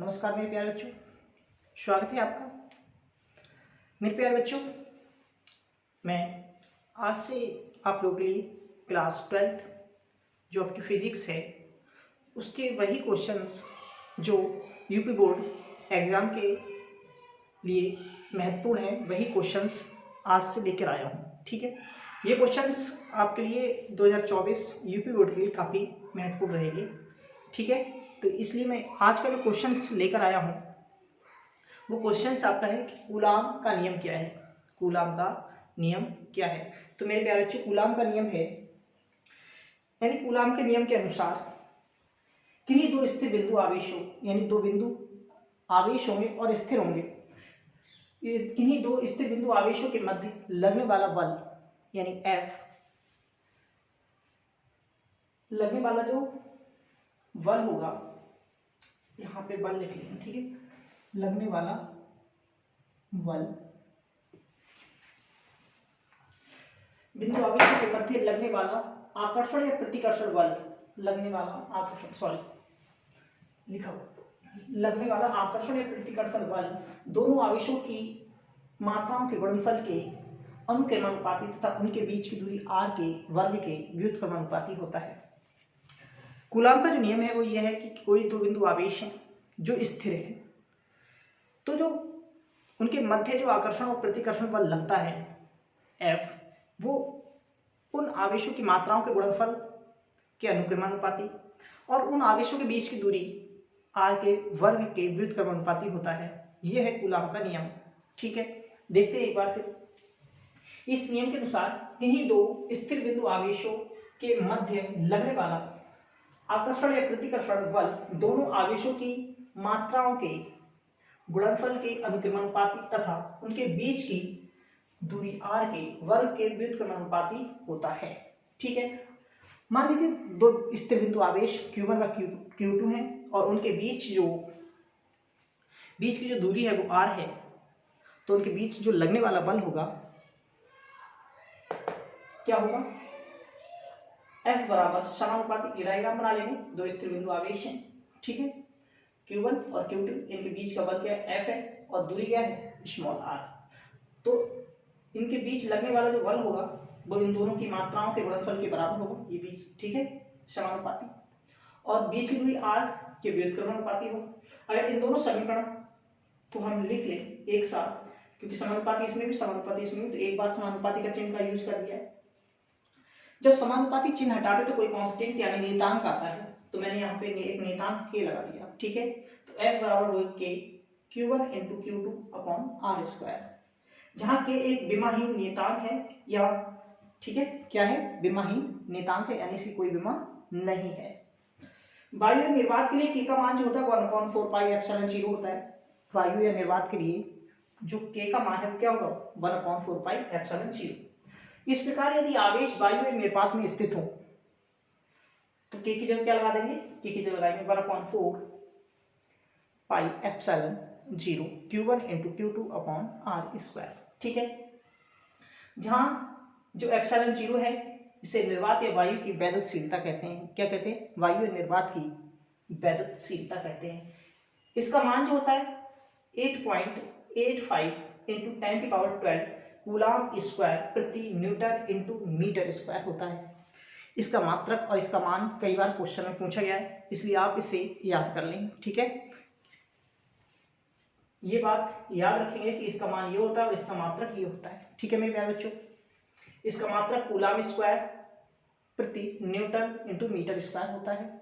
नमस्कार मेरे प्यारे बच्चों, स्वागत है आपका। मेरे प्यारे बच्चों, मैं आज से आप लोगों के लिए क्लास 12th जो आपकी फिजिक्स है उसके वही क्वेश्चंस जो यूपी बोर्ड एग्ज़ाम के लिए महत्वपूर्ण हैं, वही क्वेश्चंस आज से लेकर आया हूँ। ठीक है, ये क्वेश्चंस आपके लिए 2024 यूपी बोर्ड के लिए काफ़ी महत्वपूर्ण रहेंगे। ठीक है, तो इसलिए मैं आज का जो क्वेश्चंस लेकर आया हूँ वो क्वेश्चंस आपका है कि कूलाम का नियम क्या है। कूलाम का नियम क्या है? तो मेरे प्यारे बच्चों, कूलाम का नियम है, यानी कूलाम के नियम के अनुसार किन्हीं दो स्थिर बिंदु आवेशों, यानी दो बिंदु आवेश होंगे और स्थिर होंगे, किन्हीं दो स्थिर बिंदु आवेशों के मध्य लगने वाला बल यानी F, लगने वाला जो बल होगा, यहाँ पे बल लिख लेंगे। ठीक है, लगने वाला बल, बिंदु आवेशों के मध्य लगने वाला आकर्षण या प्रतिकर्षण बल, लगने वाला आकर्षण, सॉरी लिखा लगने वाला आकर्षण या प्रतिकर्षण बल दोनों आवेशों की मात्राओं के गुणनफल के अनुक्रमानुपाती तथा उनके बीच की दूरी r के वर्ग के व्युत्क्रमानुपाती होता है। कूलाम का जो नियम है वो यह है कि कोई दो बिंदु आवेश हैं जो स्थिर है, तो जो उनके मध्य जो आकर्षण और प्रतिकर्षण बल लगता है F, वो उन आवेशों की मात्राओं के गुणनफल के अनुक्रमानुपाती और उन आवेशों के बीच की दूरी r के वर्ग के व्युत्क्रमानुपाती होता है। यह है कूलाम का नियम। ठीक है, देखते हैं एक बार फिर। इस नियम के अनुसार किन्हीं दो स्थिर बिंदु आवेशों के मध्य लगने वाला आकर्षण या प्रतिकर्षण बल दोनों आवेशों की मात्राओं के गुणनफल के अनुक्रमानुपाती तथा उनके बीच की दूरी r के वर्ग के व्युत्क्रमानुपाती होता है। ठीक है, मान लीजिए दो स्थिर बिंदु आवेश Q1 व Q2 हैं और उनके बीच की जो दूरी है वो r है, तो उनके बीच जो लगने वाला बल होगा क्या होगा? F बराबर समानुपाती डायग्राम बना लेंगे। दो स्थिर बिंदु आवेश हैं, ठीक है, Q1 और Q2, इनके बीच का बल क्या है? F है, और दूरी क्या है? Small r। तो इनके बीच लगने वाला जो बल होगा वो इन दोनों की मात्राओं के गुणनफल के बराबर होगा, ये बीच, ठीक है, समानुपाती, और बीच की दूरी r के व्युत्क्रमानुपाती होगा। अगर इन दोनों समीकरण को हम लिख लें एक साथ, क्योंकि समानुपाती इसमें भी समानुपाती इसमें भी, तो एक बार समानुपाती का चिन्ह का यूज कर दिया है। जब समानुपाती चिन्ह हटाते तो कोई कांस्टेंट यानी नियतांक आता है, तो मैंने यहाँ पे एक नियतांक k लगा दिया। ठीक है, तो F बराबर होगा k Q1 × Q2 upon r square, जहाँ k एक विमाहीन नियतांक है, या ठीक है क्या है? विमाहीन नियतांक है, यानी इसकी कोई विमा नहीं है। वायु या निर्वात के लिए k का मान जो होता है 1/4 पाई एप्सिलॉन 0 होता है। वायु या निर्वात के लिए जो k का मान है वो क्या होगा? 1/4 पाई एप्सिलॉन 0। इस प्रकार यदि आवेश वायु या निर्वात में स्थित हो तो k की जगह क्या लगा देंगे? k की जगह लगाएंगे 1/4 pi epsilon 0 Q1 × Q2 upon r square. ठीक है, जहां जो एप्सिलॉन 0 है इसे निर्वात या वायु की वैद्युतशीलता कहते हैं। क्या कहते हैं? वायु या निर्वात की वैद्युतशीलता कहते हैं। इसका मान जो होता है 8.85 × 10⁻12 कूलाम स्क्वायर प्रति न्यूटन इंटू मीटर स्क्वायर होता है। इसका मात्रक और इसका मान कई बार क्वेश्चन में पूछा गया है, इसलिए आप इसे याद कर लें। ठीक है, ये बात याद रखेंगे कि इसका मान ये होता है और इसका मात्रक ये होता है। ठीक है मेरे प्यारे बच्चों, इसका मात्रक कूलाम स्क्वायर प्रति न्यूटन इंटू मीटर स्क्वायर होता है।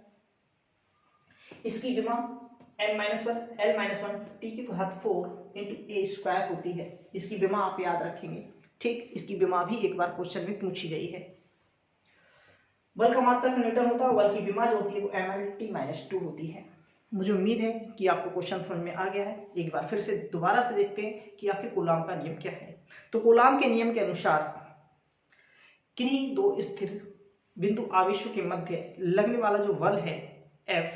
इसकी विमा n-1 l-1 t की घात 4 × a स्क्वायर होती है। इसकी विमा आप याद रखेंगे। ठीक, इसकी विमा भी एक बार क्वेश्चन में पूछी गई है। बल का मात्रक न्यूटन होता है, बल की विमा जो होती है वो mlt-2 होती है। मुझे उम्मीद है कि आपको क्वेश्चन समझ में आ गया है। एक बार फिर से दोबारा से देखते हैं कि आखिर कूलाम का नियम क्या है। तो कूलाम के नियम के अनुसार किन्हीं दो स्थिर बिंदु आवेशों के मध्य लगने वाला जो बल है F,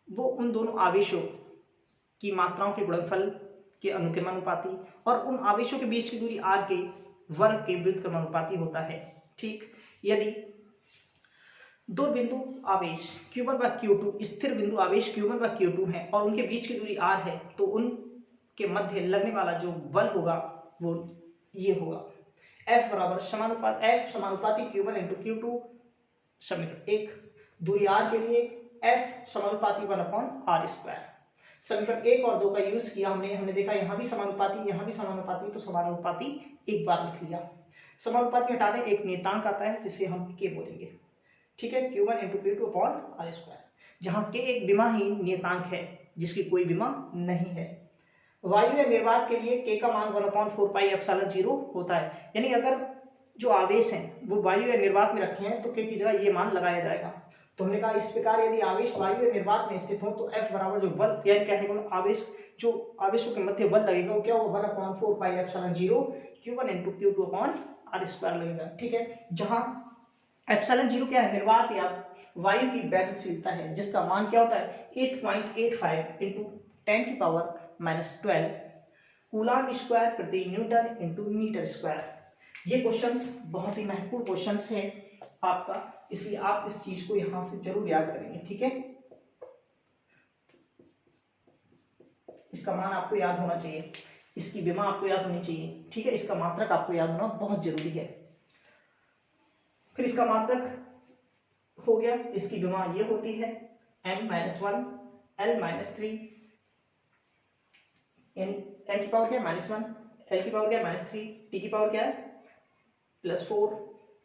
वो उन दोनों आवेशों की मात्राओं के गुणनफल के अनुक्रमानुपाती और उन आवेशों के बीच की दूरी r के वर्ग के व्युत्क्रमानुपाती होता है। ठीक, यदि दो बिंदु आवेश Q1 व Q2 स्थिर बिंदु आवेश Q1 व Q2 हैं और उनके बीच की दूरी r है, तो उनके मध्य लगने वाला जो बल होगा वो ये होगा F बराबर समानुपाती Q1 इंटू Q2 समीकरण 1। दूरी r के लिए F समानुपाती 1/r²। समीकरण 1 और 2 का यूज किया हमने देखा यहाँ भी समानुपाती यहाँ भी समानुपाती, तो समानुपाती एक बार लिख लिया। समानुपाती हटाने एक नियतांक आता है जिसे हम k बोलेंगे, ठीक है, Q1 इंटू Q2/r², जहाँ k एक विमाहीन नियतांक है जिसकी कोई विमा नहीं है। वायु या निर्वात के लिए k का मान 1/4πε0 होता है, यानी अगर जो आवेश हैं वो वायु या निर्वात में रखे हैं तो k की जगह ये मान लगाया जाएगा। तो हमने कहा इस प्रकार यदि आवेश वायु या निर्वात में स्थित हो तो F बराबर जो बल यानी क्या है, आवेश जो आवेशों के मध्य बल लगेगा वो क्या होगा 1/4πε0 Q1 इंटू Q2/r² लगेगा, ठीक है, जहां ε0 क्या है, निर्वात या वायु की वैद्युतशीलता है जिसका मान क्या होता है 8.85 इंटू 10⁻12 कूलॉम स्क्वायर प्रति न्यूटन इंटू मीटर स्क्वायर। ये क्वेश्चंस बहुत ही महत्वपूर्ण क्वेश्चंस है आपका, इसलिए आप इस चीज को यहां से जरूर याद करेंगे, ठीक है। इसका मान आपको याद होना चाहिए, इसकी विमा आपको याद होनी चाहिए, ठीक है, इसका मात्रक आपको याद होना बहुत जरूरी है। फिर इसका मात्रक हो गया, इसकी विमा ये होती है m-1 l-3, यानी m की पावर क्या है -1, l की पावर क्या है -3, t की पावर क्या है +4,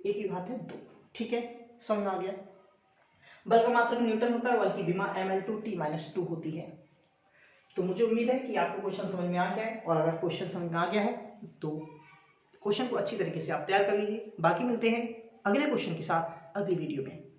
a की घात है 2, ठीक है, समझ आ गया। बल का मात्रक न्यूटन होता है, बल की विमा ml/t-2 होती है। तो मुझे उम्मीद है कि आपको क्वेश्चन समझ में आ गया है, और अगर क्वेश्चन समझ में आ गया है तो क्वेश्चन को अच्छी तरीके से आप तैयार कर लीजिए। बाकी मिलते हैं अगले क्वेश्चन के साथ अगली वीडियो में।